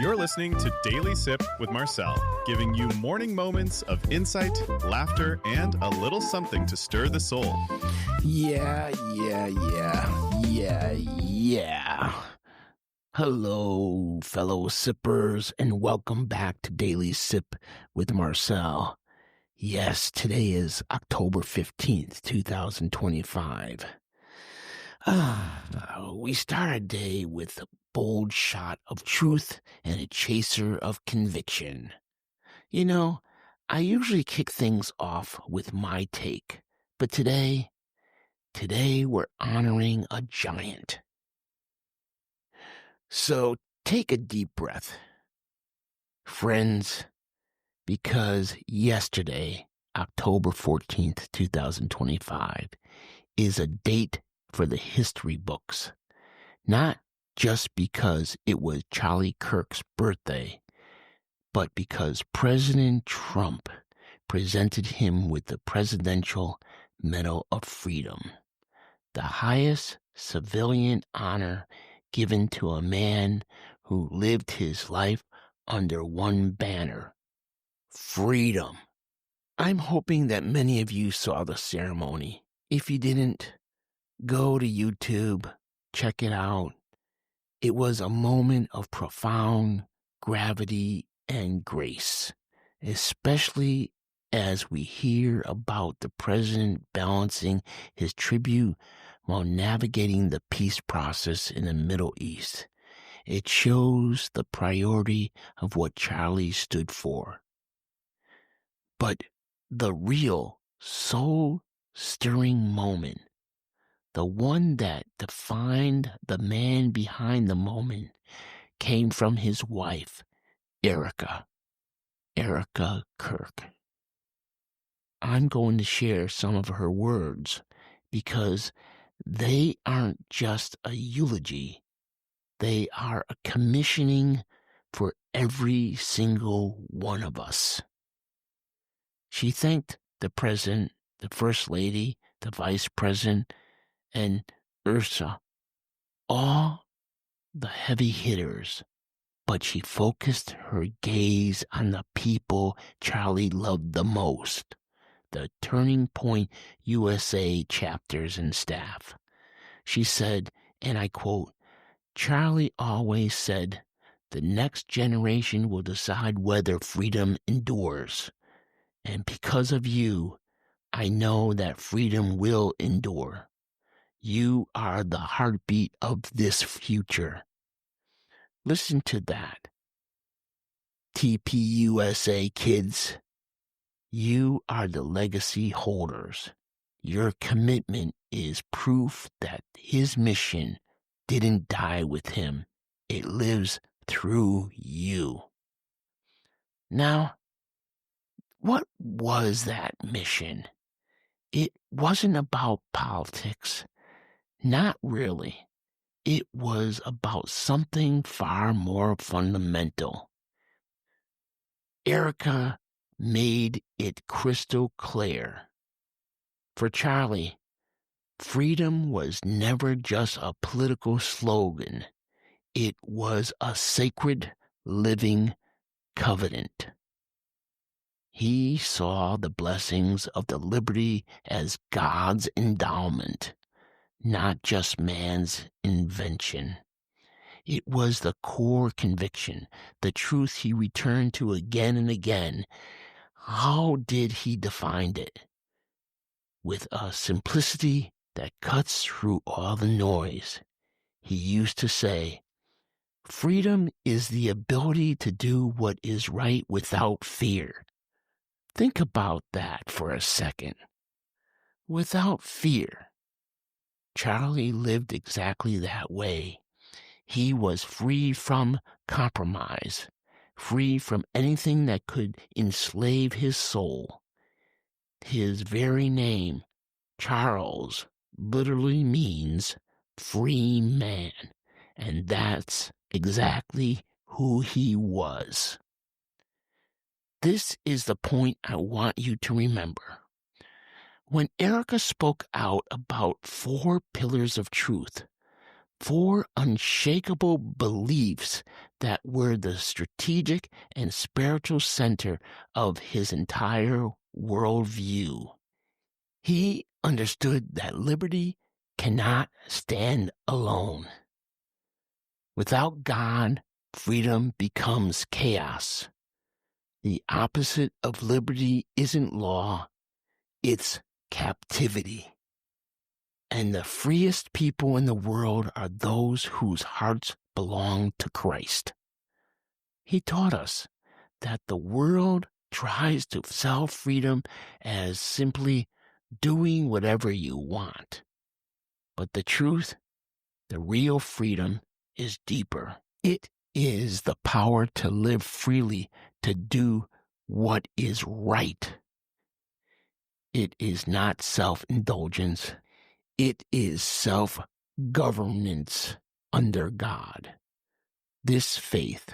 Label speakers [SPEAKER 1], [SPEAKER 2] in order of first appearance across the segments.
[SPEAKER 1] You're listening to Daily Sip with Marcel, giving you morning moments of insight, laughter, and a little something to stir the soul.
[SPEAKER 2] Yeah. Hello, fellow sippers, and welcome back to Daily Sip with Marcel. Yes, today is October 15th, 2025. We start our day with a bold shot of truth and a chaser of conviction. You know, I usually kick things off with my take, but today we're honoring a giant. So take a deep breath, friends, because yesterday, October 14th, 2025, is a date for the history books. Not just because it was Charlie Kirk's birthday, but because President Trump presented him with the Presidential Medal of Freedom, the highest civilian honor given to a man who lived his life under one banner: freedom. I'm hoping that many of you saw the ceremony. If you didn't, go to YouTube, check it out. It was a moment of profound gravity and grace, especially as we hear about the president balancing his tribute while navigating the peace process in the Middle East. It shows the priority of what Charlie stood for. But the real soul-stirring moment, the one that defined the man behind the moment, came from his wife, Erica Kirk. I'm going to share some of her words because they aren't just a eulogy. They are a commissioning for every single one of us. She thanked the president, the first lady, the vice president, and Ursa, all the heavy hitters, but she focused her gaze on the people Charlie loved the most, the Turning Point USA chapters and staff. She said, and I quote, "Charlie always said, the next generation will decide whether freedom endures. And because of you, I know that freedom will endure. You are the heartbeat of this future." Listen to that. TPUSA kids, you are the legacy holders. Your commitment is proof that his mission didn't die with him. It lives through you. Now, what was that mission? It wasn't about politics. Not really. It was about something far more fundamental. Erica made it crystal clear. For Charlie, freedom was never just a political slogan. It was a sacred, living covenant. He saw the blessings of the liberty as God's endowment, not just man's invention. It was the core conviction, the truth he returned to again and again. How did he define it? With a simplicity that cuts through all the noise. He used to say, freedom is the ability to do what is right without fear. Think about that for a second. Without fear. Charlie lived exactly that way. He was free from compromise, free from anything that could enslave his soul. His very name, Charles, literally means free man, and that's exactly who he was. This is the point I want you to remember. When Erica spoke out about 4 pillars of truth, 4 unshakable beliefs that were the strategic and spiritual center of his entire worldview. He understood that liberty cannot stand alone. Without God, freedom becomes chaos. The opposite of liberty isn't law, it's captivity. And the freest people in the world are those whose hearts belong to Christ. He taught us that the world tries to sell freedom as simply doing whatever you want. But the truth, the real freedom, is deeper. It is the power to live freely, to do what is right. It is not self-indulgence. It is self-governance under God. This faith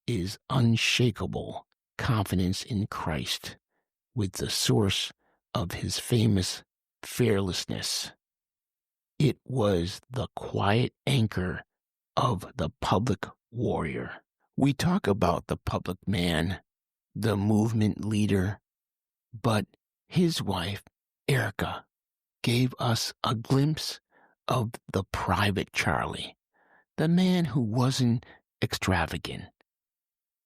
[SPEAKER 2] is unshakable confidence in Christ, with the source of his famous fearlessness. It was the quiet anchor of the public warrior. We talk about the public man, the movement leader, but his wife, Erica, gave us a glimpse of the private Charlie, the man who wasn't extravagant,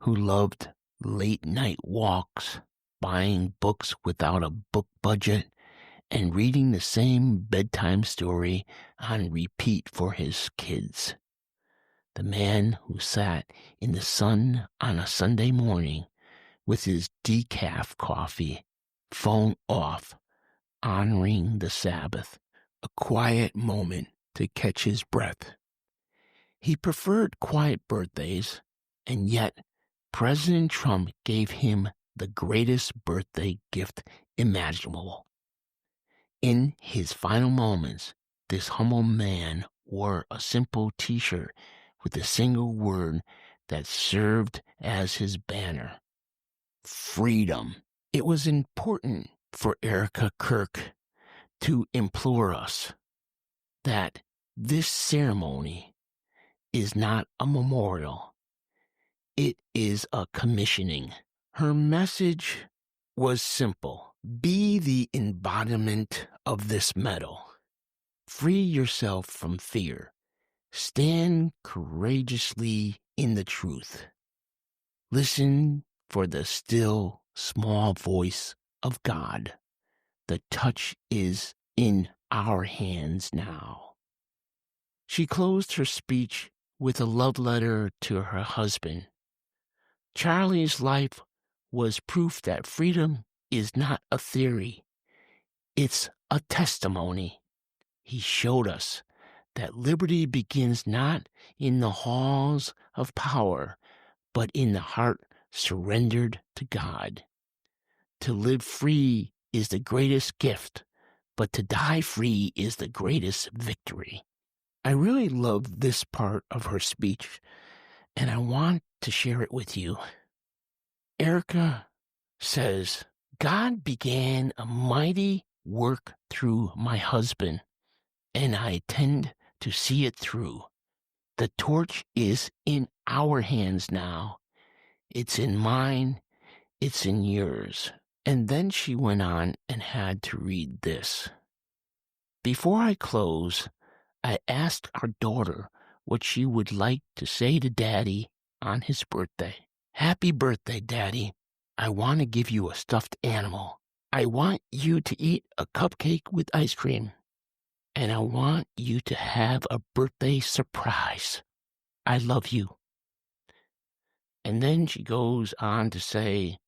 [SPEAKER 2] who loved late-night walks, buying books without a book budget, and reading the same bedtime story on repeat for his kids. The man who sat in the sun on a Sunday morning with his decaf coffee, phone off, honoring the Sabbath, a quiet moment to catch his breath. He preferred quiet birthdays, and yet President Trump gave him the greatest birthday gift imaginable. In his final moments, this humble man wore a simple t-shirt with a single word that served as his banner: freedom. It was important for Erica Kirk to implore us that this ceremony is not a memorial. It is a commissioning. Her message was simple. Be the embodiment of this medal. Free yourself from fear. Stand courageously in the truth. Listen for the still, small voice of God. The touch is in our hands now. She closed her speech with a love letter to her husband. Charlie's life was proof that freedom is not a theory. It's a testimony. He showed us that liberty begins not in the halls of power, but in the heart surrendered to God. To live free is the greatest gift, but to die free is the greatest victory. I really love this part of her speech, and I want to share it with you. Erica says, God began a mighty work through my husband, and I intend to see it through. The torch is in our hands now. It's in mine. It's in yours. And then she went on and had to read this. Before I close, I asked our daughter what she would like to say to Daddy on his birthday. Happy birthday, Daddy. I want to give you a stuffed animal. I want you to eat a cupcake with ice cream. And I want you to have a birthday surprise. I love you. And then she goes on to say,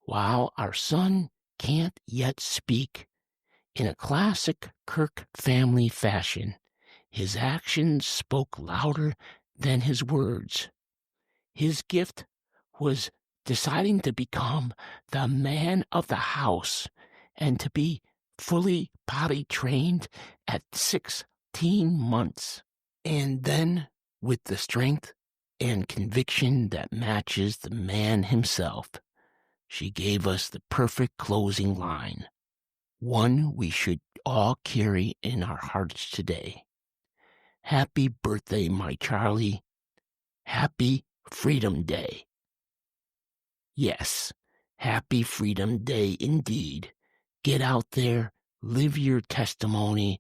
[SPEAKER 2] while our son can't yet speak, in a classic Kirk family fashion, his actions spoke louder than his words. His gift was deciding to become the man of the house and to be fully potty trained at 16 months. And then, with the strength and conviction that matches the man himself, she gave us the perfect closing line, one we should all carry in our hearts today. Happy birthday, my Charlie. Happy Freedom Day. Yes, happy Freedom Day indeed. Get out there, live your testimony,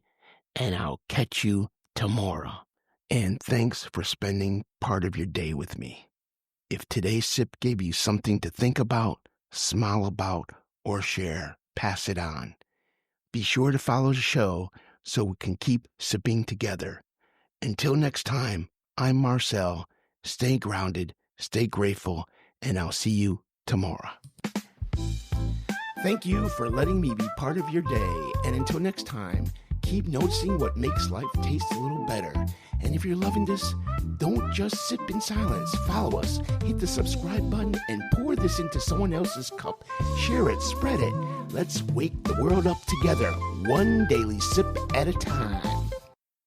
[SPEAKER 2] and I'll catch you tomorrow. And thanks for spending part of your day with me. If today's sip gave you something to think about, smile about, or share, pass it on. Be sure to follow the show so we can keep sipping together. Until next time, I'm Marcel. Stay grounded, stay grateful, and I'll see you tomorrow. Thank you for letting me be part of your day. And until next time, keep noticing what makes life taste a little better. And if you're loving this, don't just sip in silence. Follow us, hit the subscribe button, and pour this into someone else's cup. Share it, spread it. Let's wake the world up together, one daily sip at a time.